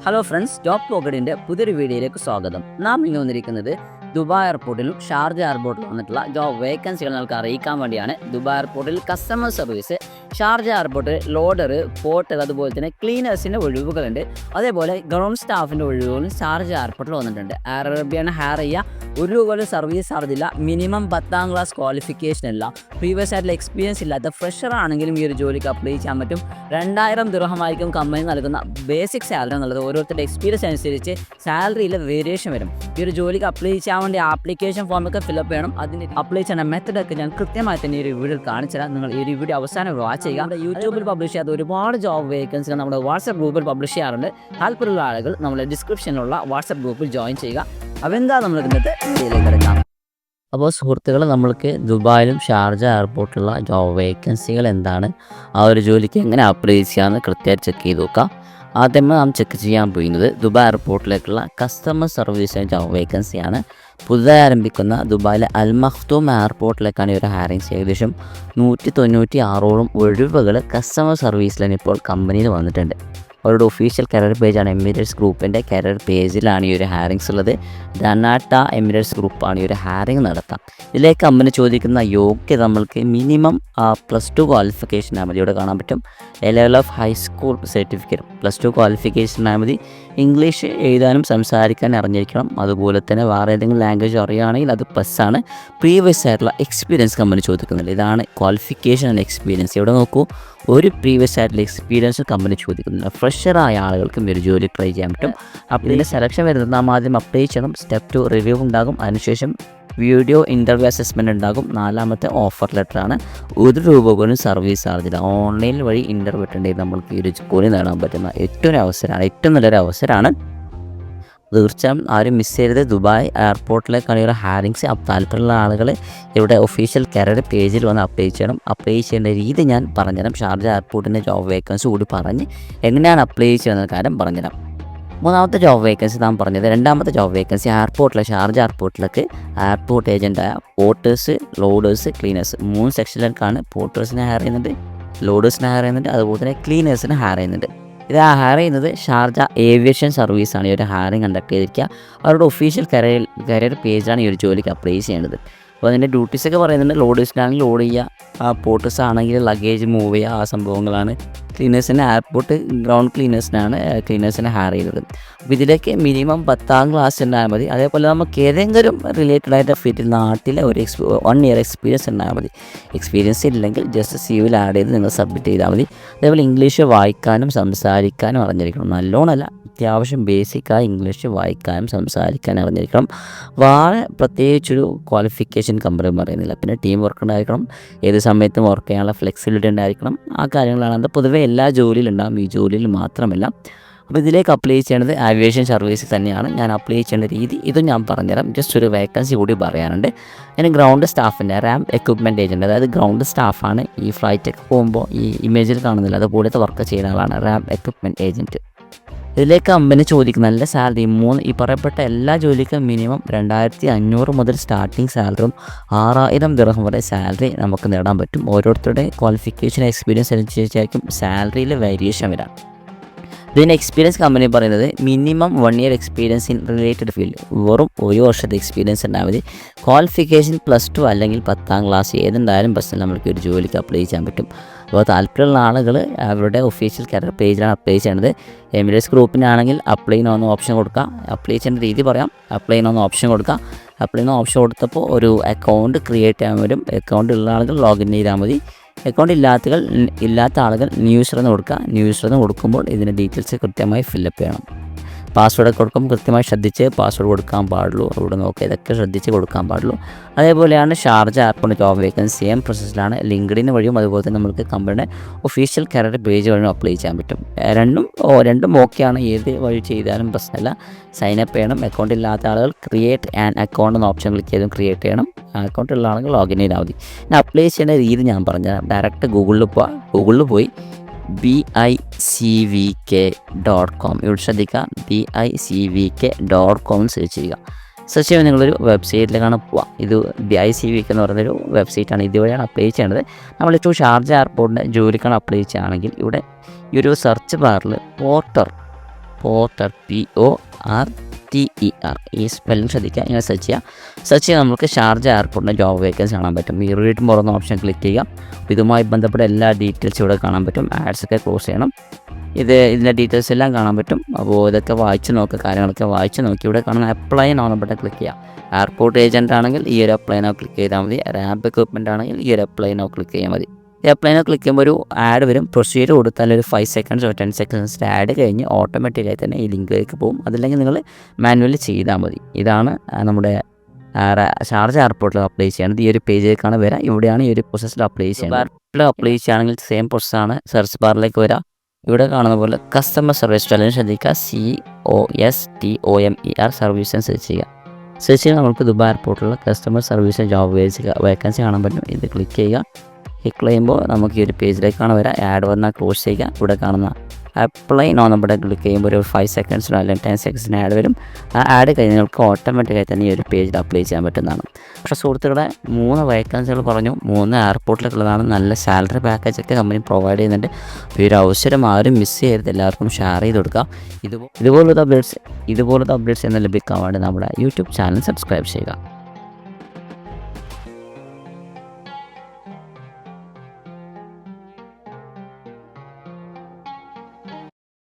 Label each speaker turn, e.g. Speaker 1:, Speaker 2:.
Speaker 1: Hello friends, job പോക്കറ്റിൻ്റെ പുതിയൊരു വീഡിയോയിലേക്ക് സ്വാഗതം. നാം ഇന്ന് വന്നിരിക്കുന്നത് ദുബായ് എയർപോർട്ടിലും ഷാർജ എയർപോർട്ടിലും വന്നിട്ടുള്ള ജോബ് വേക്കൻസികൾ നിങ്ങൾക്ക് അറിയിക്കാൻ വേണ്ടിയാണ്. ദുബായ് എയർപോർട്ടിൽ കസ്റ്റമർ സർവീസ്, ഷാർജ എയർപോർട്ടിൽ ലോഡർ, പോർട്ടർ, അതുപോലെ തന്നെ ക്ലീനേഴ്സിൻ്റെ ഒഴിവുകളുണ്ട്. അതേപോലെ ഗ്രൗണ്ട് സ്റ്റാഫിൻ്റെ ഒഴിവുകളും ഷാർജ എയർപോർട്ടിൽ വന്നിട്ടുണ്ട്. എയർ അറേബ്യയാണ് ഹയർ ചെയ്യുക. ഒരു കൊല്ലം സർവീസ് ചാർജ് ഇല്ല. മിനിമം 10ാം ക്ലാസ് ക്വാളിഫിക്കേഷൻ ഇല്ല. പ്രീവിയസ് ആയിട്ടുള്ള എക്സ്പീരിയൻസ് ഇല്ലാത്ത ഫ്രഷർ ആണെങ്കിലും ഈ ഒരു ജോലിക്ക് അപ്ലൈ ചെയ്യാൻ പറ്റും. 2000 ദിർഹമായിരിക്കും കമ്പനി നൽകുന്ന ബേസിക് സാലറി എന്നുള്ളത്. ഓരോരുത്തരുടെ എക്സ്പീരിയൻസ് അനുസരിച്ച് സാലറിയിൽ വേരിയേഷൻ വരും. ഈ ഒരു ജോലിക്ക് അപ്ലൈ ചെയ്യാൻ വേണ്ടി ആപ്ലിക്കേഷൻ ഫോമൊക്കെ ഫില്ലപ്പ് ചെയ്യണം. അതിന് അപ്ലൈ ചെയ്യുന്ന മെത്തഡൊക്കെ ഞാൻ കൃത്യമായി തന്നെ ഈ ഒരു വീഡിയോയിൽ കാണിച്ചു തരാം. നിങ്ങൾ ഈ ഒരു വീഡിയോ അവസാനം വാച്ച് ചെയ്യുക. നമ്മുടെ യൂട്യൂബിൽ പബ്ലിഷ് ചെയ്യാത്ത ഒരുപാട് ജോബ് വേക്കൻസികൾ നമ്മുടെ വാട്സപ്പ് ഗ്രൂപ്പിൽ പബ്ലിഷ് ചെയ്യാറുണ്ട്. താല്പര്യമുള്ള ആളുകൾ നമ്മുടെ ഡിസ്ക്രിപ്ഷനിലുള്ള വാട്സപ്പ് ഗ്രൂപ്പിൽ ജോയിൻ ചെയ്യുക. അപ്പോൾ എന്താ നമ്മൾ ഇന്നത്തെ വീഡിയോയിലേക്ക് എടുക്കാം. അപ്പോൾ സുഹൃത്തുക്കൾ, നമ്മൾക്ക് ദുബായിലും ഷാർജ എയർപോർട്ടിലുള്ള ജോബ് വേക്കൻസികൾ എന്താണ്, ആ ഒരു ജോലിക്ക് എങ്ങനെ അപ്ലൈ ചെയ്യാമെന്ന് കൃത്യമായിട്ട് ചെക്ക് ചെയ്ത് നോക്കാം. ആദ്യമേ നാം ചെക്ക് ചെയ്യാൻ പോകുന്നത് ദുബായ് എയർപോർട്ടിലേക്കുള്ള കസ്റ്റമർ സർവീസ് ജോബ് വേക്കൻസിയാണ്. പുതുതായി ആരംഭിക്കുന്ന ദുബായിലെ അൽ മഖ്തൂം എയർപോർട്ടിലേക്കാണ് ഈ ഒരു ഹയറിങ്സ്. ഏകദേശം 196 ഒഴിവുകൾ കസ്റ്റമർ സർവീസിൽ തന്നെ ഇപ്പോൾ കമ്പനിയിൽ വന്നിട്ടുണ്ട്. അവരുടെ ഒഫീഷ്യൽ കരിയർ പേജാണ്. എമിറേറ്റ്സ് ഗ്രൂപ്പിൻ്റെ കരിയർ പേജിലാണ് ഈ ഒരു ഹയറിങ്സ് ഉള്ളത്. ഡനാട്ട എമിറേറ്റ്സ് ഗ്രൂപ്പാണ് ഈ ഒരു ഹയറിങ് നടത്താം. ഇതിലേക്ക് കമ്പനി ചോദിക്കുന്ന യോഗ്യത നമ്മൾക്ക് മിനിമം +2 ക്വാളിഫിക്കേഷനാണ് മതി. ഇവിടെ കാണാൻ പറ്റും ലെവൽ ഓഫ് ഹൈസ്കൂൾ സർട്ടിഫിക്കറ്റ് +2 ക്വാളിഫിക്കേഷനാണ് മതി. ഇംഗ്ലീഷ് എഴുതാനും സംസാരിക്കാനും അറിഞ്ഞിരിക്കണം. അതുപോലെ തന്നെ വേറെ ഏതെങ്കിലും ലാംഗ്വേജ് അറിയുകയാണെങ്കിൽ അത് പ്ലസ്സാണ്. പ്രീവിയസ് ആയിട്ടുള്ള എക്സ്പീരിയൻസ് കമ്പനി ചോദിക്കുന്നുണ്ട്. ഇതാണ് ക്വാളിഫിക്കേഷൻ ആൻഡ് എക്സ്പീരിയൻസ്. ഇവിടെ നോക്കൂ, ഒരു പ്രീവിയസ് ആയിട്ടുള്ള എക്സ്പീരിയൻസ് കമ്പനി ചോദിക്കുന്നില്ല. ഫ്രഷറായ ആളുകൾക്കും ഒരു ജോലി അപ്ലൈ ചെയ്യാൻ പറ്റും. അപ്പോൾ ഇതിൻ്റെ സെലക്ഷൻ വരുന്നത് നാം ആദ്യം അപ്ലൈ ചെയ്യണം. സ്റ്റെപ്പ് 2 റിവ്യൂ ഉണ്ടാകും. അതിനുശേഷം വീഡിയോ ഇൻ്റർവ്യൂ അസസ്മെൻറ്റ് ഉണ്ടാകും. 4ാമത്തെ ഓഫർ ലെറ്ററാണ്. ₹1 പോലും സർവീസ് ചാർജില്ല. ഓൺലൈൻ വഴി ഇൻ്റർവ്യൂ ഉണ്ടെങ്കിൽ നമ്മൾക്ക് ഈ ഒരു ജോലി നേടാൻ പറ്റുന്ന ഏറ്റവും നല്ലൊരു അവസരമാണ്. തീർച്ചയായും ആരും മിസ് ചെയ്തത്. ദുബായ് എയർപോർട്ടിലേക്കാണ് ഈ ഒരു ഹയറിങ്സ്. താല്പര്യമുള്ള ആളുകൾ ഇവിടെ ഒഫീഷ്യൽ കരിയർ പേജിൽ വന്ന് അപ്ലൈ ചെയ്യണം. അപ്ലൈ ചെയ്യേണ്ട രീതി ഞാൻ പറഞ്ഞുതരാം. ഷാർജ എയർപോർട്ടിൻ്റെ ജോബ് വേക്കൻസി കൂടി പറഞ്ഞ് എങ്ങനെയാണ് അപ്ലൈ ചെയ്യുന്ന കാര്യം പറഞ്ഞുതരാം. 3ാമത്തെ ജോബ് വേക്കൻസി നാം പറഞ്ഞത്. 2ാമത്തെ ജോബ് വേക്കൻസി എയർപോർട്ടിലെ ഷാർജ എയർപോർട്ടിലേക്ക് എയർപോർട്ട് ഏജൻറ്റായ പോർട്ടേഴ്സ്, ലോഡേഴ്സ്, ക്ലീനേഴ്സ് 3 സെക്ഷനിലേക്കാണ്. പോർട്ടേഴ്സിനെ ഹയർ ചെയ്യുന്നുണ്ട്, ലോഡേഴ്സിനെ ഹയർ ചെയ്യുന്നുണ്ട്, അതുപോലെ തന്നെ ക്ലീനേഴ്സിനെ ഹയർ ചെയ്യുന്നുണ്ട്. ഇത് ഹയർ ചെയ്യുന്നത് ഷാർജ ഏവിയേഷൻ സർവീസാണ് ഈ ഒരു ഹയറിംഗ് കണ്ടക്ട് ചെയ്തിരിക്കുക. അവരുടെ ഒഫീഷ്യൽ കരിയർ പേജാണ് ഈ ഒരു ജോലിക്ക് അപ്ലൈ ചെയ്യേണ്ടത്. അപ്പോൾ അതിൻ്റെ ഡ്യൂട്ടീസൊക്കെ പറയുന്നുണ്ട്. ലോഡേഴ്സിനാണെങ്കിൽ ലോഡ് ചെയ്യുക, പോർട്ടേഴ്സ് ആണെങ്കിൽ ലഗേജ് മൂവ് ചെയ്യുക, ആ സംഭവങ്ങളാണ്. ക്ലീനേഴ്സിന് എയർപോർട്ട് ഗ്രൗണ്ട് ക്ലീനേഴ്സിനെ ഹയർ ചെയ്തത്. അപ്പോൾ ഇതിലേക്ക് മിനിമം 10ാം ക്ലാസ് ഉണ്ടായാൽ മതി. അതേപോലെ നമുക്ക് ഏതെങ്കിലും റിലേറ്റഡ് ആയിട്ട് ഫീൽഡിൽ നാട്ടിലെ ഒരു 1 ഇയർ എക്സ്പീരിയൻസ് ഉണ്ടായാൽ മതി. എക്സ്പീരിയൻസ് ഇല്ലെങ്കിൽ ജസ്റ്റ് CV ആഡ് ചെയ്ത് നിങ്ങൾ സബ്മിറ്റ് ചെയ്താൽ മതി. അതേപോലെ ഇംഗ്ലീഷ് വായിക്കാനും സംസാരിക്കാനും അറിഞ്ഞിരിക്കണം. നല്ലോണമല്ല, അത്യാവശ്യം ബേസിക്കായി ഇംഗ്ലീഷ് വായിക്കാനും സംസാരിക്കാനും അറിഞ്ഞിരിക്കണം. വളരെ പ്രത്യേകിച്ചൊരു ക്വാളിഫിക്കേഷൻ കമ്പനി പറയുന്നില്ല. പിന്നെ ടീം വർക്ക് ഉണ്ടായിരിക്കണം. ഏത് സമയത്തും വർക്ക് ചെയ്യാനുള്ള ഫ്ലെക്സിബിലിറ്റി ഉണ്ടായിരിക്കണം. ആ കാര്യങ്ങളാണ്. അത് പൊതുവെ എല്ലാ ജോലിയിലുണ്ടാകും, ഈ ജോലിയിൽ മാത്രമല്ല. അപ്പോൾ ഇതിലേക്ക് അപ്ലൈ ചെയ്യേണ്ടത് ആവിയേഷൻ സർവീസ് തന്നെയാണ്. ഞാൻ അപ്ലൈ ചെയ്യേണ്ട രീതി ഇതും ഞാൻ പറഞ്ഞുതരാം. ജസ്റ്റ് ഒരു വേക്കൻസി കൂടി പറയാനുണ്ട്. ഞാൻ ഗ്രൗണ്ട് സ്റ്റാഫിൻ്റെ റാം എക്വിപ്മെൻറ്റ് ഏജൻറ്റ്, അതായത് ഗ്രൗണ്ട് സ്റ്റാഫാണ്. ഈ ഫ്ലൈറ്റൊക്കെ പോകുമ്പോൾ ഈ ഇമേജിൽ കാണുന്നില്ല, അതുപോലത്തെ വർക്ക് ചെയ്യുന്ന ആളാണ് റാം എക്വിപ്മെൻറ്റ് ഏജൻറ്റ്. ഇതിലേക്ക് കമ്പനി ചോദിക്കുന്ന നല്ല സാലറി ഈ പറയപ്പെട്ട എല്ലാ ജോലിക്കും മിനിമം 2500 മുതൽ സ്റ്റാർട്ടിങ് സാലറിയും 6000 ദിർഹം വരെ സാലറി നമുക്ക് നേടാൻ പറ്റും. ഓരോരുത്തരുടെ ക്വാളിഫിക്കേഷൻ എക്സ്പീരിയൻസ് അനുസരിച്ചായിരിക്കും സാലറിയിൽ വേരിയേഷൻ വരാം. ഇതിന് എക്സ്പീരിയൻസ് കമ്പനി പറയുന്നത് minimum 1 year experience in related field. വെറും 1 വർഷത്തെ എക്സ്പീരിയൻസ് ഉണ്ടായാൽ മതി. ക്വാളിഫിക്കേഷൻ +2 അല്ലെങ്കിൽ 10ാം ക്ലാസ് ഏതുണ്ടായാലും പ്രശ്നം നമുക്ക് ഒരു ജോലിക്ക് അപ്ലൈ ചെയ്യാൻ പറ്റും. അപ്പോൾ താല്പര്യമുള്ള ആളുകൾ അവരുടെ ഒഫീഷ്യൽ കരിയർ പേജിലാണ് അപ്ലൈ ചെയ്യേണ്ടത്. എമിറേറ്റ്സ് ഗ്രൂപ്പിനാണെങ്കിൽ അപ്ലൈ ചെയ്യുന്ന ഓപ്ഷൻ കൊടുക്കുക. അപ്ലൈ ചെയ്യേണ്ട രീതി പറയാം. അപ്ലൈ ചെയ്യുന്ന ഓപ്ഷൻ കൊടുക്കുക. അപ്ലൈ ചെയ്യുന്ന ഓപ്ഷൻ കൊടുത്തപ്പോൾ ഒരു അക്കൗണ്ട് ക്രിയേറ്റ് ചെയ്യാൻ വരും. അക്കൗണ്ട് ഉള്ള ആളുകൾ ലോഗിൻ ചെയ്താൽ മതി. അക്കൗണ്ട് ഇല്ലാത്ത ആളുകൾ ന്യൂസറെന്ന് കൊടുക്കുക. ന്യൂസറെന്ന് കൊടുക്കുമ്പോൾ ഇതിൻ്റെ ഡീറ്റെയിൽസ് കൃത്യമായി ഫില്ലപ്പ് ചെയ്യണം. പാസ്വേഡൊക്കെ കൊടുക്കുമ്പോൾ കൃത്യമായി ശ്രദ്ധിച്ച് പാസ്വേഡ് കൊടുക്കാൻ പാടുള്ളൂ. അവിടെ നോക്കുക, ഇതൊക്കെ ശ്രദ്ധിച്ച് കൊടുക്കാൻ പാടുള്ളൂ. അതേപോലെയാണ് Sharjah airport job vacancy. Same പ്രോസസ്സിലാണ്. ലിങ്ക്ഡിൻ വഴിയും അതുപോലെ തന്നെ നമുക്ക് കമ്പനിയുടെ ഒഫീഷ്യൽ കരിയർ പേജ് വഴിയും അപ്ലൈ ചെയ്യാൻ പറ്റും. രണ്ടും ഓക്കെയാണ്. ഏത് വഴി ചെയ്താലും പ്രശ്നമില്ല. സൈനപ്പ് ചെയ്യണം. അക്കൗണ്ട് ഇല്ലാത്ത ആളുകൾ ക്രിയേറ്റ് ആൻ അക്കൗണ്ട് എന്ന ഓപ്ഷൻ ക്ലിക്ക് ചെയ്തും ക്രിയേറ്റ് ചെയ്യണം. അക്കൗണ്ട് ഉള്ള ആളുകൾ ലോഗിൻ ചെയ്താൽ മതി. പിന്നെ അപ്ലൈ ചെയ്യേണ്ട രീതി ഞാൻ പറഞ്ഞുതരാം. ഡയറക്റ്റ് ഗൂഗിളിൽ പോയി bicvk.com ഇവിടെ ശ്രദ്ധിക്കുക. bicvk.com സെർച്ച് ചെയ്യുക. സെർച്ച് ചെയ്യുമ്പോൾ നിങ്ങളൊരു വെബ്സൈറ്റിലേക്കാണ് പോവുക. ഇത് BICVK എന്ന് പറയുന്നൊരു വെബ്സൈറ്റാണ്. ഇതുവഴിയാണ് അപ്ലൈ ചെയ്യേണ്ടത്. നമ്മളിപ്പോൾ ഷാർജ എയർപോർട്ടിൻ്റെ ജോലിക്കാണ് അപ്ലൈ ചെയ്യുകയാണെങ്കിൽ ഇവിടെ ഈ ഒരു സെർച്ച് ബാറിൽ PORTER ഈ സ്പെല്ലിംഗ് ശ്രദ്ധിക്കുക. ഇങ്ങനെ സെർച്ച് ചെയ്യാം നമുക്ക് ഷാർജ എയർപോർട്ടിൻ്റെ ജോബ് വേക്കൻസി കാണാൻ പറ്റും. ഈ റീഡ് മോർ എന്ന ഓപ്ഷൻ ക്ലിക്ക് ചെയ്യുക. ഇതുമായി ബന്ധപ്പെട്ട എല്ലാ ഡീറ്റെയിൽസും ഇവിടെ കാണാൻ പറ്റും. ആഡ്സൊക്കെ ക്ലോസ് ചെയ്യണം. ഇതിൻ്റെ ഡീറ്റെയിൽസ് എല്ലാം കാണാൻ പറ്റും. അപ്പോൾ ഇതൊക്കെ വായിച്ച് നോക്കുക, കാര്യങ്ങളൊക്കെ വായിച്ച് നോക്കി ഇവിടെ കാണുന്ന അപ്ലൈ നോ ബട്ടൺ ക്ലിക്ക് ചെയ്യുക. എയർപോർട്ട് ഏജൻറ്റ് ആണെങ്കിൽ ഈ ഒരു അപ്ലൈ നോ ക്ലിക്ക് ചെയ്താൽ മതി. റാമ്പ് എക്വിപ്മെൻ്റ് ആണെങ്കിൽ ഈ ഒരു അപ്ലൈ നോ ക്ലിക്ക് ചെയ്യാൽ മതി. ഈ അപ്ലൈ നോ ക്ലിക്ക് ചെയ്യുമ്പോൾ ഒരു ആഡ് വരും. പ്രൊസീജിയർ കൊടുത്താൽ ഒരു 5 സെക്കൻഡ്സോ 10 സെക്കൻഡ്സിൻ്റെ ആഡ് കഴിഞ്ഞ് ഓട്ടോമാറ്റിക്കായി തന്നെ ഈ ലിങ്കിലേക്ക് പോകും. അതല്ലെങ്കിൽ നിങ്ങൾ മാനുവലി ചെയ്താൽ മതി. ഇതാണ് നമ്മുടെ ഷാർജ എയർപോർട്ടിൽ അപ്ലൈ ചെയ്യേണ്ടത്. ഈ ഒരു പേജിലേക്കാണ് വരിക. ഇവിടെയാണ് ഈ ഒരു പ്രോസസ്സിൽ അപ്ലൈ ചെയ്യുന്നത്. അപ്ലൈ ചെയ്യുകയാണെങ്കിൽ സെയിം പ്രോസസ്സാണ്. സെർച്ച് ബാറിലേക്ക് വരിക. ഇവിടെ കാണുന്ന പോലെ കസ്റ്റമർ സർവീസ് ചലഞ്ച് ശ്രദ്ധിക്കുക. COSTOMER സർവീസ് സെർച്ച് ചെയ്യുക. സെർച്ച് ചെയ്താൽ നമുക്ക് ദുബായ് എയർപോർട്ടിലുള്ള കസ്റ്റമർ സർവീസ് ജോബ് വേക്കൻസി കാണാൻ പറ്റും. ഇത് ക്ലിക്ക് ചെയ്യുക. ക്ലിക്ക് ചെയ്യുമ്പോൾ നമുക്ക് ഈ ഒരു പേജിലേക്കാണ് വരിക. ആഡ് വന്നാൽ ക്ലോസ് ചെയ്യുക. ഇവിടെ കാണുന്ന അപ്ലൈ നോ നമ്മുടെ ക്ലിക്ക് ചെയ്യുമ്പോൾ ഒരു 5 സെക്കൻഡ്സിനോ അല്ലെങ്കിൽ 10 സെക്കൻഡ്സിന് ആഡ് വരും. ആ ആഡ് കഴിഞ്ഞ് നിങ്ങൾക്ക് ഓട്ടോമാറ്റിക്കായി തന്നെ ഈ ഒരു പേജിൽ അപ്ലൈ ചെയ്യാൻ പറ്റുന്നതാണ്. പക്ഷേ സുഹൃത്തുക്കളെ 3 വേക്കൻസികൾ പറഞ്ഞു. 3 എയർപോർട്ടിലുള്ളതാണ്. നല്ല സാലറി പാക്കേജൊക്കെ കമ്പനി പ്രൊവൈഡ് ചെയ്യുന്നുണ്ട്. അപ്പോൾ ഈ ഒരു അവസരം ആരും മിസ് ചെയ്യരുത്. എല്ലാവർക്കും ഷെയർ ചെയ്ത് കൊടുക്കുക. ഇതുപോലത്തെ അപ്ഡേറ്റ്സ് എന്ന് ലഭിക്കാൻ വേണ്ടി നമ്മുടെ യൂട്യൂബ് ചാനൽ സബ്സ്ക്രൈബ് ചെയ്യുക.